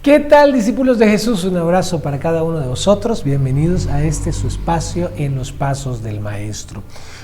¿Qué tal, discípulos de Jesús? Un abrazo para cada uno de vosotros. Bienvenidos a su espacio en los pasos del Maestro.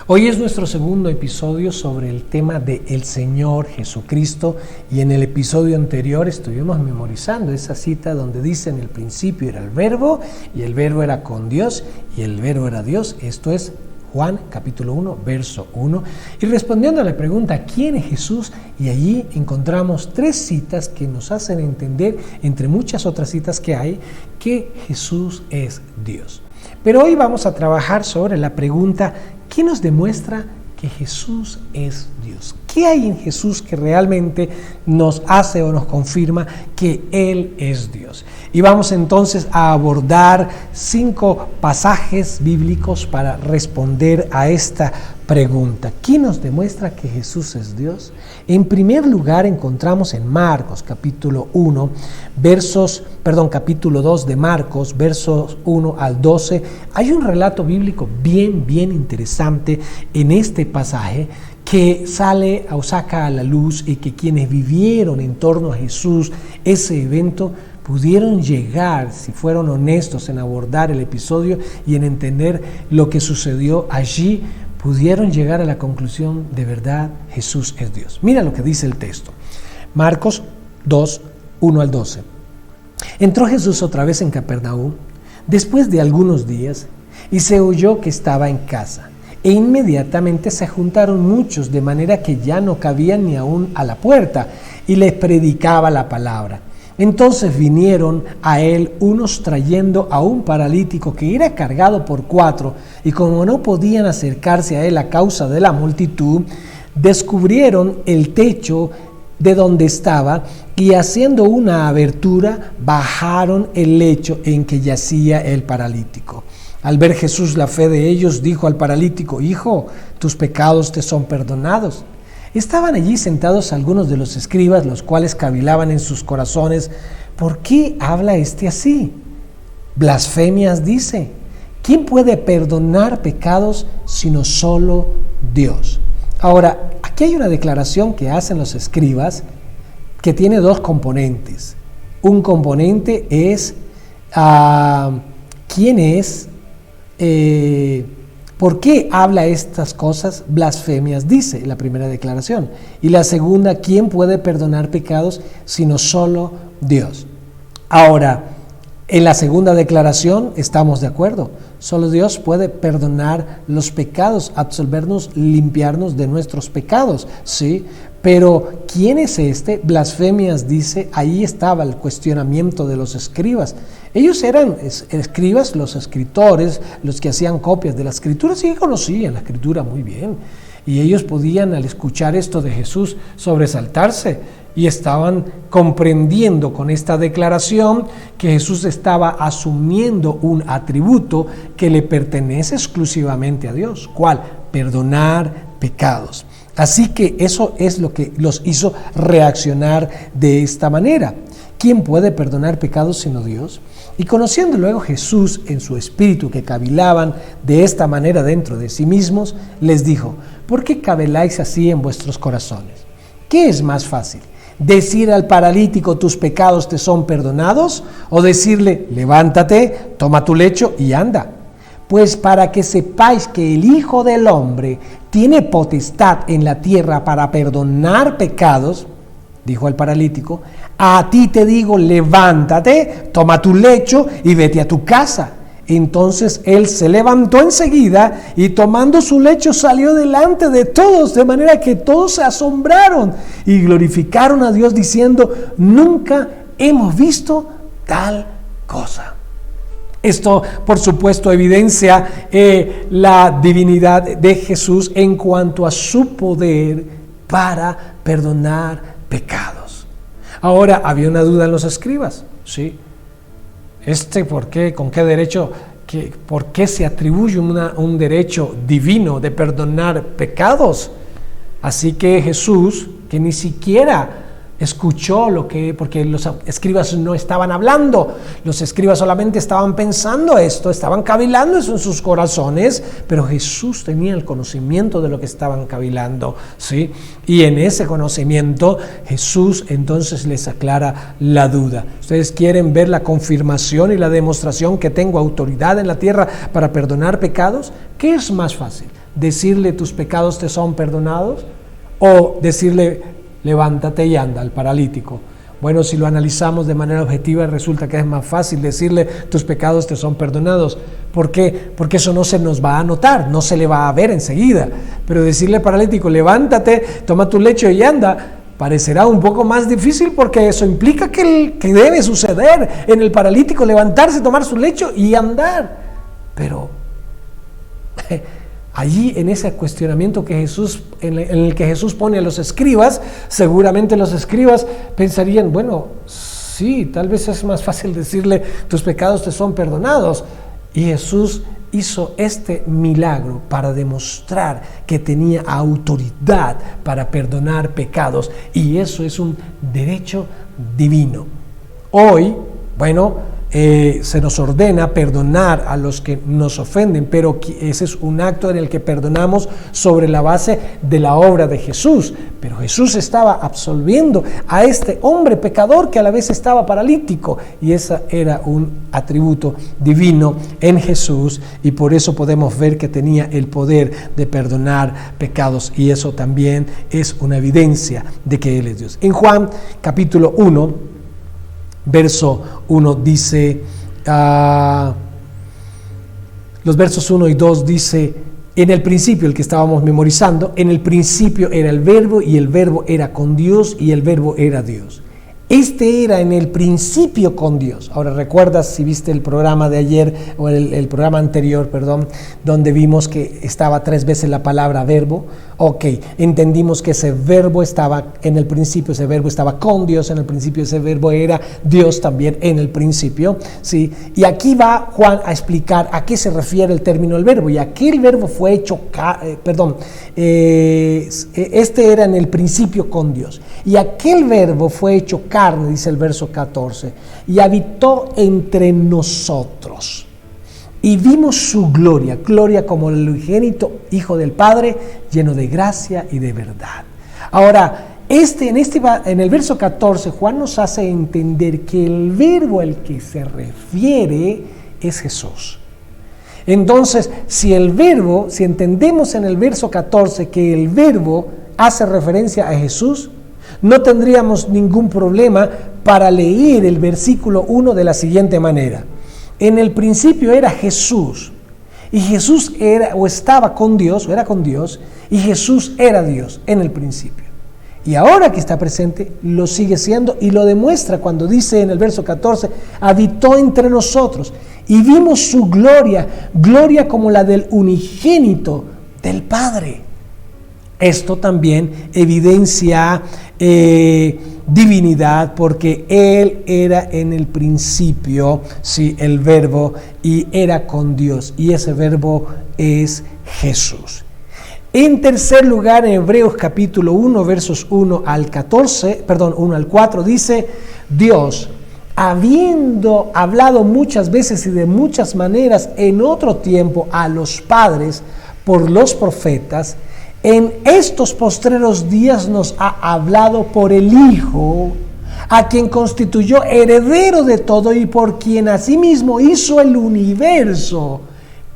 Hoy es nuestro segundo episodio sobre el tema de el Señor Jesucristo, y en el episodio anterior estuvimos memorizando esa cita donde dice: en el principio era el Verbo, y el Verbo era con Dios, y el Verbo era Dios. Esto es Juan capítulo 1, verso 1. Y respondiendo a la pregunta ¿quién es Jesús? Y allí encontramos tres citas que nos hacen entender, entre muchas otras citas que hay, que Jesús es Dios. Pero hoy vamos a trabajar sobre la pregunta ¿qué nos demuestra que Jesús es Dios? ¿Qué hay en Jesús que realmente nos hace o nos confirma que Él es Dios? Y vamos entonces a abordar 5 pasajes bíblicos para responder a esta pregunta. ¿Qué nos demuestra que Jesús es Dios? En primer lugar encontramos en Marcos capítulo 2 de Marcos, versos 1 al 12. Hay un relato bíblico bien interesante en este pasaje que sale o saca a la luz, y que quienes vivieron en torno a Jesús ese evento pudieron llegar, si fueron honestos en abordar el episodio y en entender lo que sucedió allí, pudieron llegar a la conclusión: de verdad Jesús es Dios. Mira lo que dice el texto. Marcos 2, 1 al 12. Entró Jesús otra vez en Capernaum después de algunos días, y se oyó que estaba en casa. E inmediatamente se juntaron muchos, de manera que ya no cabían ni aún a la puerta, y les predicaba la palabra. Entonces vinieron a él unos trayendo a un paralítico que era cargado por 4, y como no podían acercarse a él a causa de la multitud, descubrieron el techo de donde estaba, y haciendo una abertura, bajaron el lecho en que yacía el paralítico. Al ver Jesús la fe de ellos, dijo al paralítico: Hijo, tus pecados te son perdonados. Estaban allí sentados algunos de los escribas, los cuales cavilaban en sus corazones: ¿por qué habla este así? Blasfemias dice. ¿Quién puede perdonar pecados sino solo Dios? Ahora, aquí hay una declaración que hacen los escribas que tiene 2 componentes. Un componente es ¿quién es? ¿Por qué habla estas cosas? Blasfemias dice la primera declaración. Y la segunda: ¿quién puede perdonar pecados sino solo Dios? Ahora, en la segunda declaración estamos de acuerdo. Solo Dios puede perdonar los pecados, absolvernos, limpiarnos de nuestros pecados, ¿sí? Pero ¿quién es este? Blasfemias dice. Ahí estaba el cuestionamiento de los escribas. Ellos eran escribas, los escritores, los que hacían copias de la escritura, sí conocían la escritura muy bien. Y ellos podían, al escuchar esto de Jesús, sobresaltarse, y estaban comprendiendo con esta declaración que Jesús estaba asumiendo un atributo que le pertenece exclusivamente a Dios. ¿Cuál? Perdonar pecados. Así que eso es lo que los hizo reaccionar de esta manera. ¿Quién puede perdonar pecados sino Dios? Y conociendo luego Jesús en su espíritu que cavilaban de esta manera dentro de sí mismos, les dijo: ¿por qué caviláis así en vuestros corazones? ¿Qué es más fácil? ¿Decir al paralítico tus pecados te son perdonados? ¿O decirle levántate, toma tu lecho y anda? Pues para que sepáis que el Hijo del Hombre tiene potestad en la tierra para perdonar pecados, dijo al paralítico, a ti te digo, levántate, toma tu lecho y vete a tu casa. Entonces él se levantó enseguida y tomando su lecho salió delante de todos, de manera que todos se asombraron y glorificaron a Dios diciendo: nunca hemos visto tal cosa. Esto, por supuesto, evidencia la divinidad de Jesús en cuanto a su poder para perdonar pecados. Ahora, había una duda en los escribas, ¿sí? ¿Por qué? ¿Con qué derecho? ¿Por qué se atribuye un derecho divino de perdonar pecados? Así que Jesús, que ni siquiera escuchó porque los escribas no estaban hablando, los escribas solamente estaban pensando esto, estaban cavilando eso en sus corazones, pero Jesús tenía el conocimiento de lo que estaban cavilando, ¿sí? Y en ese conocimiento Jesús entonces les aclara la duda. ¿Ustedes quieren ver la confirmación y la demostración que tengo autoridad en la tierra para perdonar pecados? ¿Qué es más fácil? ¿Decirle tus pecados te son perdonados? ¿O decirle levántate y anda al paralítico? Bueno, si lo analizamos de manera objetiva, resulta que es más fácil decirle tus pecados te son perdonados. ¿Por qué? Porque eso no se nos va a notar, no se le va a ver enseguida. Pero decirle al paralítico, levántate, toma tu lecho y anda, parecerá un poco más difícil, porque eso implica que debe suceder en el paralítico, levantarse, tomar su lecho y andar. Pero allí, en ese cuestionamiento en el que Jesús pone a los escribas, seguramente los escribas pensarían, bueno, sí, tal vez es más fácil decirle tus pecados te son perdonados. Y Jesús hizo este milagro para demostrar que tenía autoridad para perdonar pecados, y eso es un derecho divino. Hoy, bueno, se nos ordena perdonar a los que nos ofenden, pero ese es un acto en el que perdonamos sobre la base de la obra de Jesús. Pero Jesús estaba absolviendo a este hombre pecador que a la vez estaba paralítico, y ese era un atributo divino en Jesús, y por eso podemos ver que tenía el poder de perdonar pecados, y eso también es una evidencia de que Él es Dios. En Juan capítulo 1, verso 1 dice, los versos 1 y 2 dice, en el principio, el que estábamos memorizando, en el principio era el verbo, y el verbo era con Dios, y el verbo era Dios. Este era en el principio con Dios. Ahora, ¿recuerdas si viste el programa de ayer, o el programa anterior, perdón, donde vimos que estaba 3 veces la palabra verbo? Ok, entendimos que ese verbo estaba en el principio, ese verbo estaba con Dios en el principio, ese verbo era Dios también en el principio, ¿sí? Y aquí va Juan a explicar a qué se refiere el término el verbo. Y aquel verbo fue hecho, este era en el principio con Dios. Y aquel verbo fue hecho carne, dice el verso 14, y habitó entre nosotros. Y vimos su gloria, gloria como el unigénito Hijo del Padre, lleno de gracia y de verdad. Ahora, en el verso 14, Juan nos hace entender que el verbo al que se refiere es Jesús. Entonces, si entendemos en el verso 14 que el verbo hace referencia a Jesús, no tendríamos ningún problema para leer el versículo 1 de la siguiente manera. En el principio era Jesús, y Jesús estaba con Dios, o era con Dios, y Jesús era Dios en el principio. Y ahora que está presente, lo sigue siendo, y lo demuestra cuando dice en el verso 14, habitó entre nosotros, y vimos su gloria, gloria como la del unigénito del Padre. Esto también evidencia divinidad, porque Él era en el principio, sí, el verbo, y era con Dios, y ese verbo es Jesús. En tercer lugar, en Hebreos capítulo 1, versos 1 al 4, dice, Dios, habiendo hablado muchas veces y de muchas maneras en otro tiempo a los padres por los profetas, en estos postreros días nos ha hablado por el Hijo, a quien constituyó heredero de todo y por quien asimismo hizo el universo.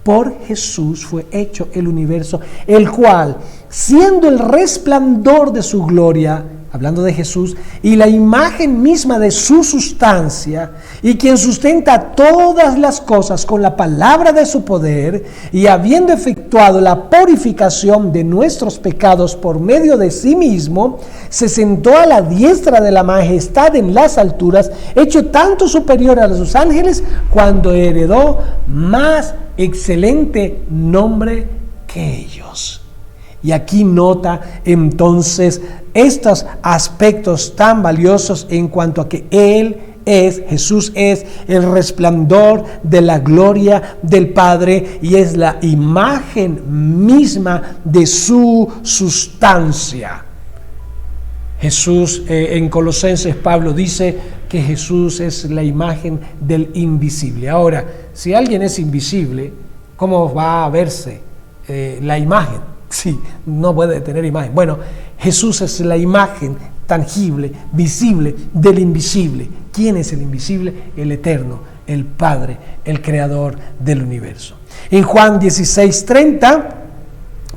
Por Jesús fue hecho el universo, el cual, siendo el resplandor de su gloria, hablando de Jesús, y la imagen misma de su sustancia, y quien sustenta todas las cosas con la palabra de su poder, y habiendo efectuado la purificación de nuestros pecados por medio de sí mismo, se sentó a la diestra de la majestad en las alturas, hecho tanto superior a sus ángeles, cuando heredó más excelente nombre que ellos. Y aquí nota entonces estos aspectos tan valiosos en cuanto a que Jesús es el resplandor de la gloria del Padre y es la imagen misma de su sustancia. Jesús, en Colosenses, Pablo dice que Jesús es la imagen del invisible. Ahora, si alguien es invisible, ¿cómo va a verse la imagen? Sí, no puede tener imagen. Bueno, Jesús es la imagen tangible, visible del invisible. ¿Quién es el invisible? El Eterno, el Padre, el Creador del universo. En Juan 16:30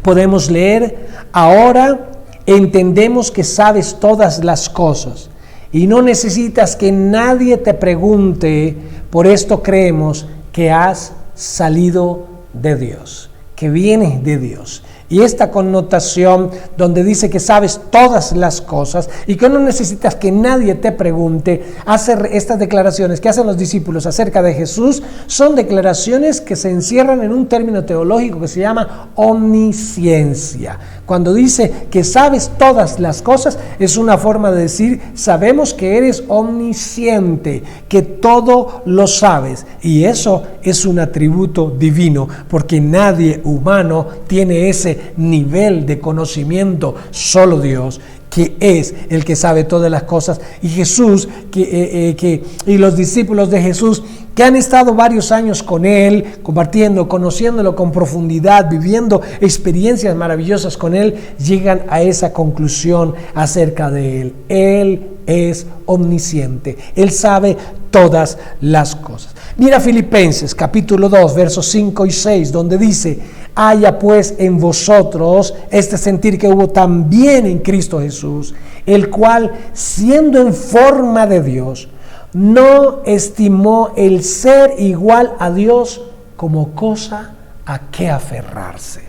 podemos leer: ahora entendemos que sabes todas las cosas y no necesitas que nadie te pregunte, por esto creemos que has salido de Dios, que vienes de Dios. Y esta connotación donde dice que sabes todas las cosas y que no necesitas que nadie te pregunte, hace estas declaraciones que hacen los discípulos acerca de Jesús, son declaraciones que se encierran en un término teológico que se llama omnisciencia. Cuando dice que sabes todas las cosas, es una forma de decir, sabemos que eres omnisciente, que todo lo sabes. Y eso es un atributo divino, porque nadie humano tiene ese nivel de conocimiento, solo Dios, que es el que sabe todas las cosas. Y Jesús, y los discípulos de Jesús, que han estado varios años con Él, compartiendo, conociéndolo con profundidad, viviendo experiencias maravillosas con Él, llegan a esa conclusión acerca de Él. Él es omnisciente, Él sabe todas las cosas. Mira Filipenses capítulo 2, versos 5 y 6, donde dice: haya pues en vosotros este sentir que hubo también en Cristo Jesús, el cual, siendo en forma de Dios, no estimó el ser igual a Dios como cosa a que aferrarse.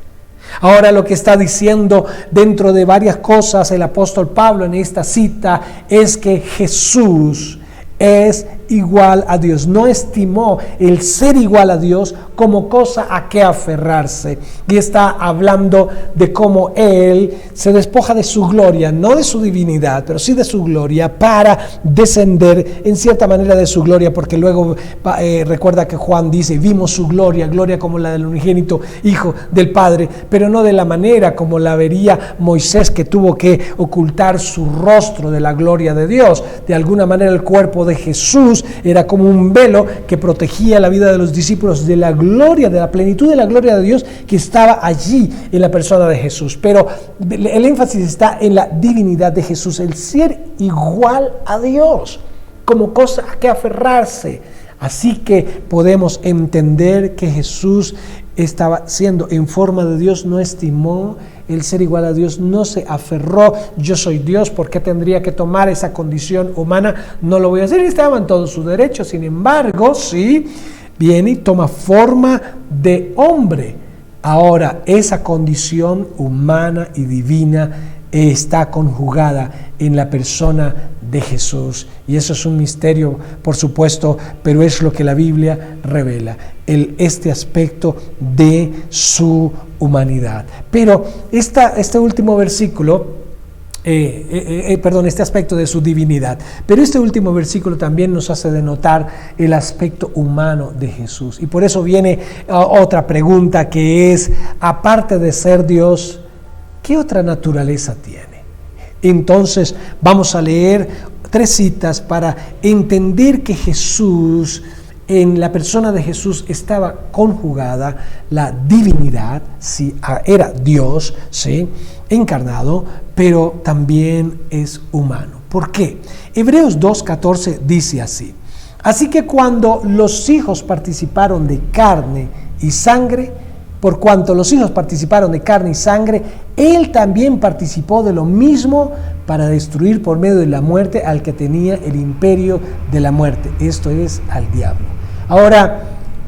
Ahora, lo que está diciendo dentro de varias cosas el apóstol Pablo en esta cita es que Jesús es igual a Dios. No estimó el ser igual a Dios como cosa a que aferrarse. Y está hablando de cómo Él se despoja de su gloria, no de su divinidad, pero sí de su gloria, para descender en cierta manera de su gloria, porque luego recuerda que Juan dice: vimos su gloria, gloria como la del unigénito Hijo del Padre, pero no de la manera como la vería Moisés, que tuvo que ocultar su rostro de la gloria de Dios. De alguna manera el cuerpo de Jesús era como un velo que protegía la vida de los discípulos de la gloria, de la plenitud de la gloria de Dios que estaba allí en la persona de Jesús. Pero el énfasis está en la divinidad de Jesús, el ser igual a Dios, como cosa a que aferrarse. Así que podemos entender que Jesús estaba siendo en forma de Dios, no estimó el ser igual a Dios, no se aferró: yo soy Dios, ¿por qué tendría que tomar esa condición humana? No lo voy a hacer. Estaba en todo su derecho. Sin embargo, sí, viene y toma forma de hombre. Ahora, esa condición humana y divina está conjugada en la persona de Jesús, y eso es un misterio, por supuesto, pero es lo que la Biblia revela, este aspecto de su humanidad. Pero este último versículo, este aspecto de su divinidad, pero este último versículo también nos hace denotar el aspecto humano de Jesús, y por eso viene otra pregunta, que es: aparte de ser Dios, ¿qué otra naturaleza tiene? Entonces vamos a leer 3 citas para entender que Jesús, en la persona de Jesús estaba conjugada la divinidad, sí, era Dios, sí, encarnado, pero también es humano. ¿Por qué? Hebreos 2:14 dice así: así que cuando los hijos participaron de carne y sangre, por cuanto los hijos participaron de carne y sangre, Él también participó de lo mismo para destruir por medio de la muerte al que tenía el imperio de la muerte, esto es, al diablo. Ahora,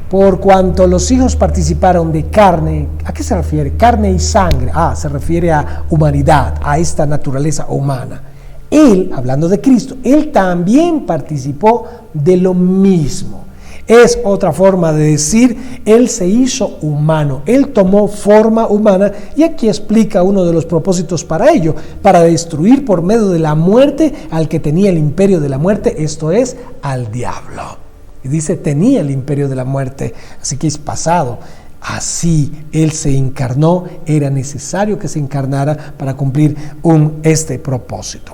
por cuanto los hijos participaron de carne, ¿a qué se refiere? Carne y sangre. Se refiere a humanidad, a esta naturaleza humana. Él, hablando de Cristo, Él también participó de lo mismo. Es otra forma de decir, Él se hizo humano, Él tomó forma humana, y aquí explica uno de los propósitos para ello: para destruir por medio de la muerte al que tenía el imperio de la muerte, esto es, al diablo. Y dice, tenía el imperio de la muerte, así que es pasado. Así Él se encarnó, era necesario que se encarnara para cumplir este propósito.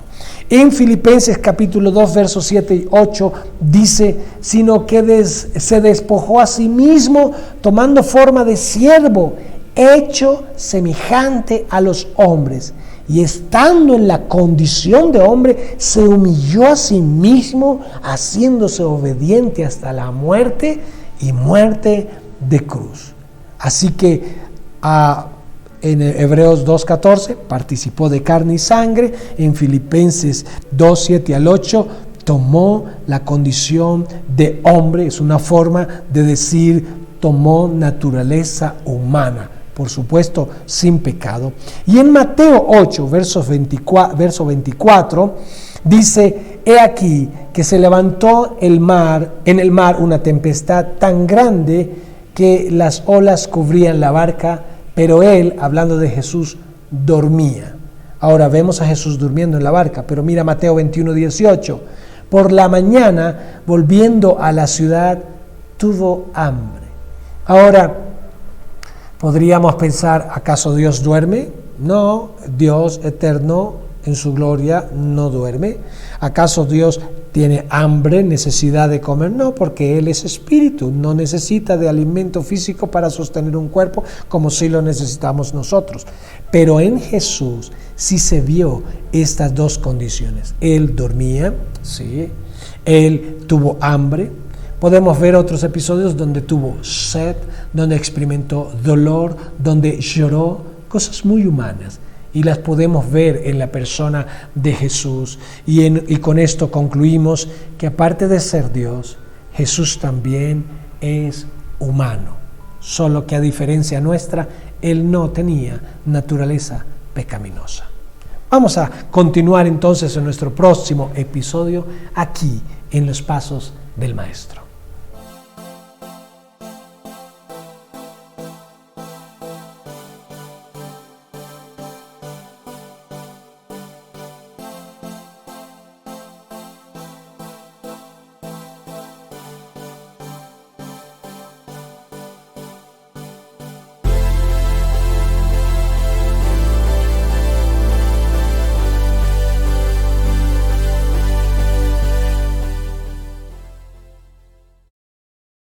En Filipenses capítulo 2, versos 7 y 8 dice, sino que se despojó a sí mismo, tomando forma de siervo, hecho semejante a los hombres, y estando en la condición de hombre, se humilló a sí mismo, haciéndose obediente hasta la muerte y muerte de cruz. Así que en Hebreos 2:14 participó de carne y sangre, en Filipenses 2:7 al 8 tomó la condición de hombre, es una forma de decir tomó naturaleza humana, por supuesto sin pecado. Y en Mateo 8, verso 24, dice, he aquí que se levantó en el mar una tempestad tan grande que las olas cubrían la barca, pero él, hablando de Jesús, dormía. Ahora vemos a Jesús durmiendo en la barca, pero mira Mateo 21:18. Por la mañana, volviendo a la ciudad, tuvo hambre. Ahora, podríamos pensar, ¿acaso Dios duerme? No, Dios eterno en su gloria no duerme. ¿Acaso Dios tiene hambre, necesidad de comer? No, porque Él es espíritu, no necesita de alimento físico para sostener un cuerpo como si lo necesitamos nosotros. Pero en Jesús sí se vio estas dos condiciones. Él dormía, sí. Él tuvo hambre. Podemos ver otros episodios donde tuvo sed, donde experimentó dolor, donde lloró, cosas muy humanas. Y las podemos ver en la persona de Jesús. Y con esto concluimos que aparte de ser Dios, Jesús también es humano. Solo que a diferencia nuestra, Él no tenía naturaleza pecaminosa. Vamos a continuar entonces en nuestro próximo episodio aquí en los Pasos del Maestro.